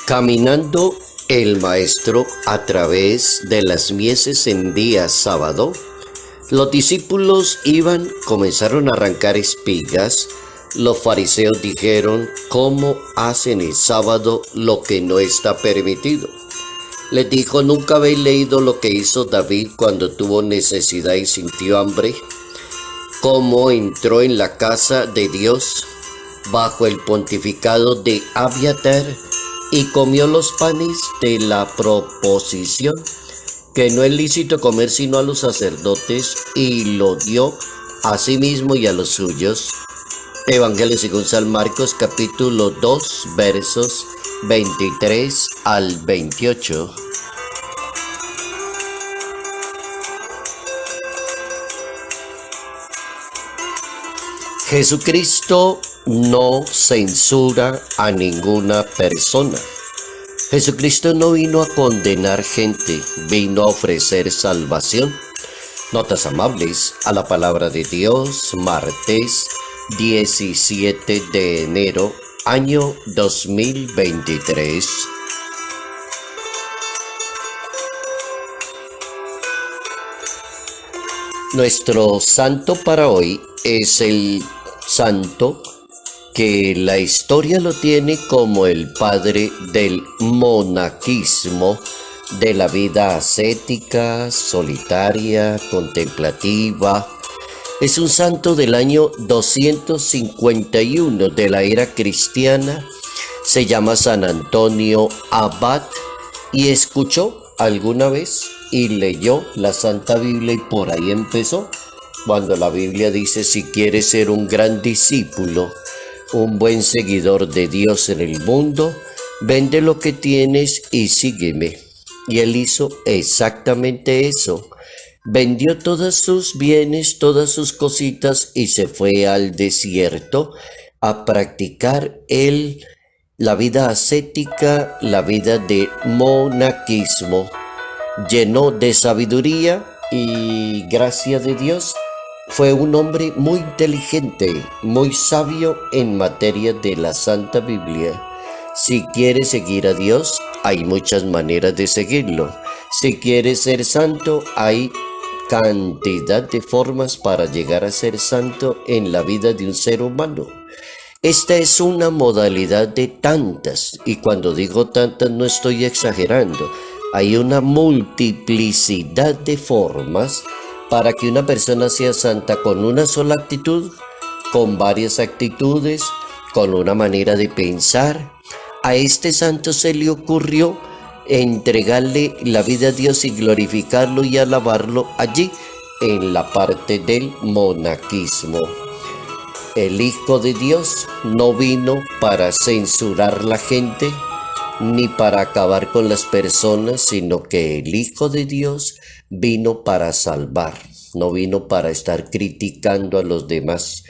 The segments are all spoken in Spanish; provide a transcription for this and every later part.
Caminando el maestro a través de las mieses en día sábado, los discípulos comenzaron a arrancar espigas. Los fariseos dijeron: ¿cómo hacen el sábado lo que no está permitido? Les dijo: ¿nunca habéis leído lo que hizo David cuando tuvo necesidad y sintió hambre? ¿Cómo entró en la casa de Dios bajo el pontificado de Abiatar y comió los panes de la proposición, que no es lícito comer sino a los sacerdotes, y lo dio a sí mismo y a los suyos? Evangelio según San Marcos, capítulo 2, versos 23 al 28. Jesucristo no censura a ninguna persona. Jesucristo no vino a condenar gente, vino a ofrecer salvación. Notas amables a la palabra de Dios, martes 17 de enero, año 2023. Nuestro santo para hoy es el santo que la historia lo tiene como el padre del monaquismo, de la vida ascética, solitaria, contemplativa. Es un santo del año 251 de la era cristiana. Se llama San Antonio Abad y escuchó alguna vez y leyó la Santa Biblia, y por ahí empezó. Cuando la Biblia dice: si quieres ser un gran discípulo, un buen seguidor de Dios en el mundo, vende lo que tienes y sígueme. Y él hizo exactamente eso. Vendió todos sus bienes, todas sus cositas, y se fue al desierto a practicar la vida ascética, la vida de monaquismo, lleno de sabiduría y gracia de Dios. Fue un hombre muy inteligente, muy sabio en materia de la Santa Biblia. Si quieres seguir a Dios, hay muchas maneras de seguirlo. Si quieres ser santo, hay cantidad de formas para llegar a ser santo en la vida de un ser humano. Esta es una modalidad de tantas, y cuando digo tantas no estoy exagerando. Hay una multiplicidad de formas para que una persona sea santa, con una sola actitud, con varias actitudes, con una manera de pensar. A este santo se le ocurrió entregarle la vida a Dios y glorificarlo y alabarlo allí, en la parte del monaquismo. El Hijo de Dios no vino para censurar la gente ni para acabar con las personas, sino que el Hijo de Dios vino para salvar, no vino para estar criticando a los demás.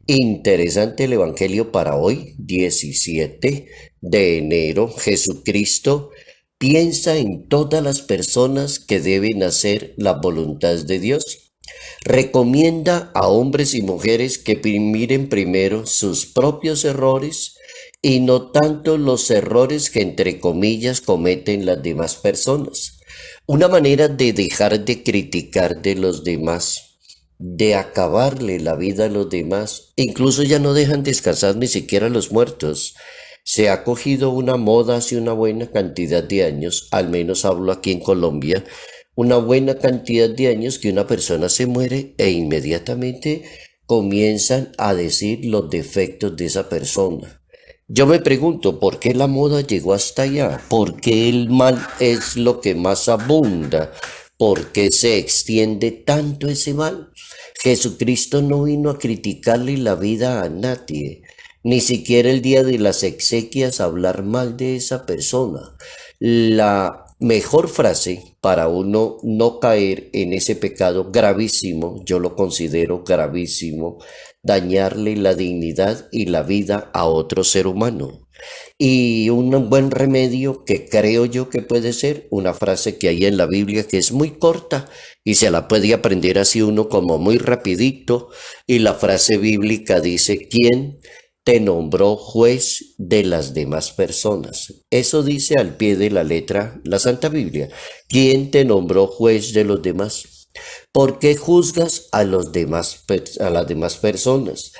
Interesante el Evangelio para hoy, 17 de enero. Jesucristo piensa en todas las personas que deben hacer la voluntad de Dios. Recomienda a hombres y mujeres que miren primero sus propios errores y no tanto los errores que, entre comillas, cometen las demás personas. Una manera de dejar de criticar de los demás, de acabarle la vida a los demás. Incluso ya no dejan descansar ni siquiera a los muertos. Se ha cogido una moda hace una buena cantidad de años, al menos hablo aquí en Colombia, una buena cantidad de años, que una persona se muere e inmediatamente comienzan a decir los defectos de esa persona. Yo me pregunto, ¿por qué la moda llegó hasta allá? ¿Por qué el mal es lo que más abunda? ¿Por qué se extiende tanto ese mal? Jesucristo no vino a criticarle la vida a nadie, ni siquiera el día de las exequias a hablar mal de esa persona. La mejor frase para uno no caer en ese pecado gravísimo, yo lo considero gravísimo, dañarle la dignidad y la vida a otro ser humano. Y un buen remedio que creo yo que puede ser una frase que hay en la Biblia, que es muy corta y se la puede aprender así uno como muy rapidito. Y la frase bíblica dice: ¿quién te nombró juez de las demás personas. Eso dice al pie de la letra la Santa Biblia. ¿Quién te nombró juez de los demás? ¿Por qué juzgas a a las demás personas?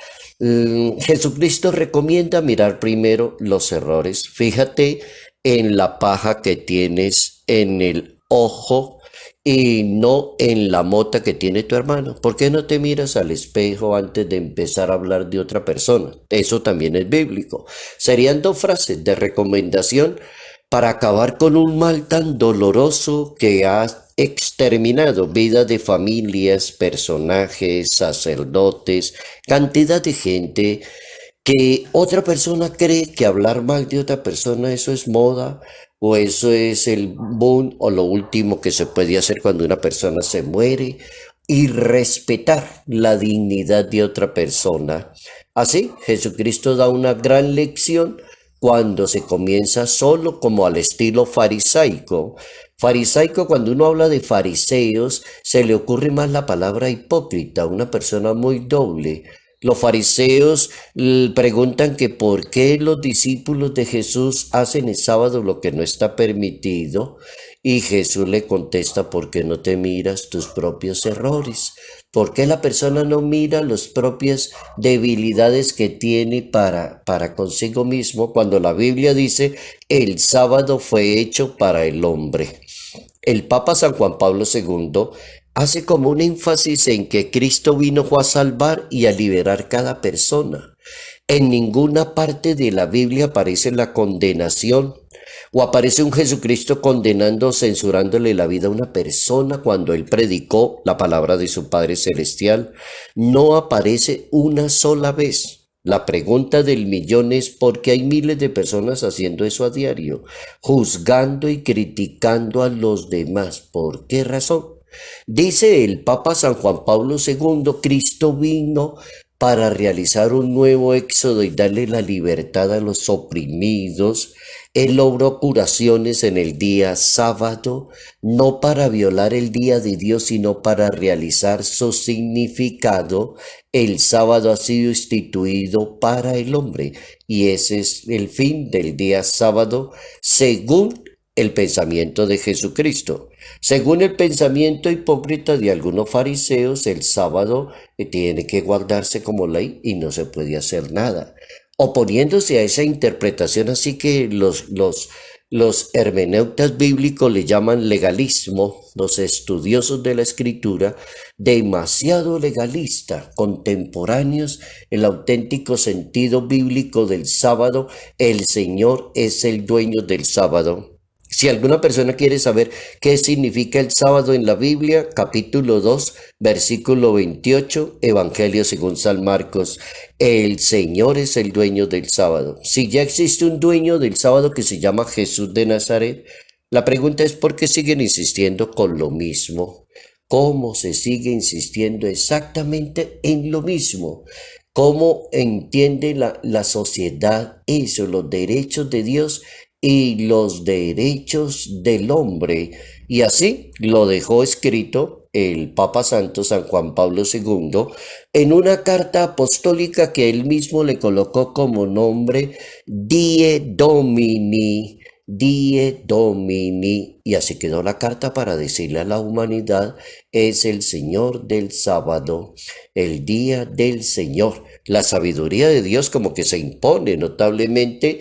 Jesucristo recomienda mirar primero los errores. Fíjate en la paja que tienes en el ojo y no en la mota que tiene tu hermano. ¿Por qué no te miras al espejo antes de empezar a hablar de otra persona? Eso también es bíblico. Serían dos frases de recomendación para acabar con un mal tan doloroso que ha exterminado vidas de familias, personajes, sacerdotes, cantidad de gente que otra persona cree que hablar mal de otra persona eso es moda o eso es el boom o lo último que se puede hacer cuando una persona se muere y respetar la dignidad de otra persona. Así, Jesucristo da una gran lección cuando se comienza solo como al estilo farisaico. Farisaico, cuando uno habla de fariseos, se le ocurre más la palabra hipócrita, una persona muy doble. Los fariseos preguntan que por qué los discípulos de Jesús hacen el sábado lo que no está permitido y Jesús le contesta, ¿por qué no te miras tus propios errores? ¿Por qué la persona no mira las propias debilidades que tiene para consigo mismo cuando la Biblia dice el sábado fue hecho para el hombre? El Papa San Juan Pablo II hace como un énfasis en que Cristo vino fue a salvar y a liberar cada persona. En ninguna parte de la Biblia aparece la condenación o aparece un Jesucristo condenando o censurándole la vida a una persona cuando él predicó la palabra de su Padre Celestial. No aparece una sola vez. La pregunta del millón es ¿por qué hay miles de personas haciendo eso a diario? Juzgando y criticando a los demás. ¿Por qué razón? Dice el Papa San Juan Pablo II, Cristo vino para realizar un nuevo éxodo y darle la libertad a los oprimidos. Él logró curaciones en el día sábado, no para violar el día de Dios, sino para realizar su significado. El sábado ha sido instituido para el hombre y ese es el fin del día sábado según el pensamiento de Jesucristo. Según el pensamiento hipócrita de algunos fariseos, el sábado tiene que guardarse como ley y no se puede hacer nada. Oponiéndose a esa interpretación, así que los hermeneutas bíblicos le llaman legalismo, los estudiosos de la escritura, demasiado legalista, contemporáneos, el auténtico sentido bíblico del sábado, el Señor es el dueño del sábado. Si alguna persona quiere saber qué significa el sábado en la Biblia, capítulo 2, versículo 28, Evangelio según San Marcos, el Señor es el dueño del sábado. Si ya existe un dueño del sábado que se llama Jesús de Nazaret, la pregunta es ¿por qué siguen insistiendo con lo mismo? ¿Cómo se sigue insistiendo exactamente en lo mismo? ¿Cómo entiende la sociedad eso, los derechos de Dios y los derechos del hombre? Y así lo dejó escrito el Papa Santo San Juan Pablo II en una carta apostólica que él mismo le colocó como nombre Die Domini, y así quedó la carta para decirle a la humanidad, es el Señor del sábado, el día del Señor. La sabiduría de Dios como que se impone notablemente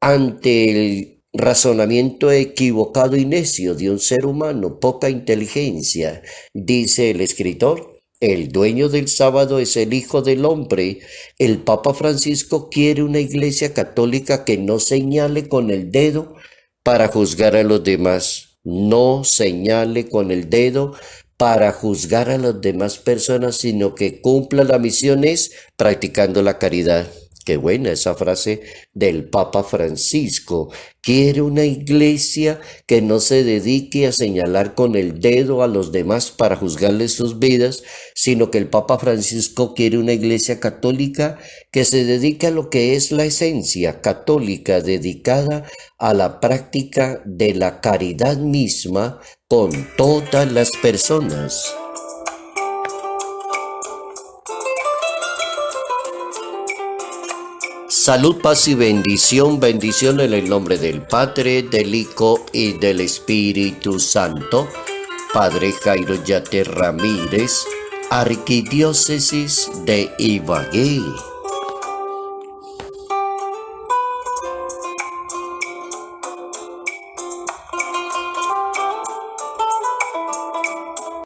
ante el razonamiento equivocado y necio de un ser humano, poca inteligencia. Dice el escritor, el dueño del sábado es el Hijo del Hombre. El Papa Francisco quiere una iglesia católica que no señale con el dedo para juzgar a los demás. No señale con el dedo para juzgar a las demás personas, sino que cumpla la misión es practicando la caridad. Qué buena esa frase del Papa Francisco. Quiere una iglesia que no se dedique a señalar con el dedo a los demás para juzgarles sus vidas, sino que el Papa Francisco quiere una iglesia católica que se dedique a lo que es la esencia católica, dedicada a la práctica de la caridad misma con todas las personas. Salud, paz y bendición. Bendición en el nombre del Padre, del Hijo y del Espíritu Santo. Padre Jairo Yate Ramírez, Arquidiócesis de Ibagué.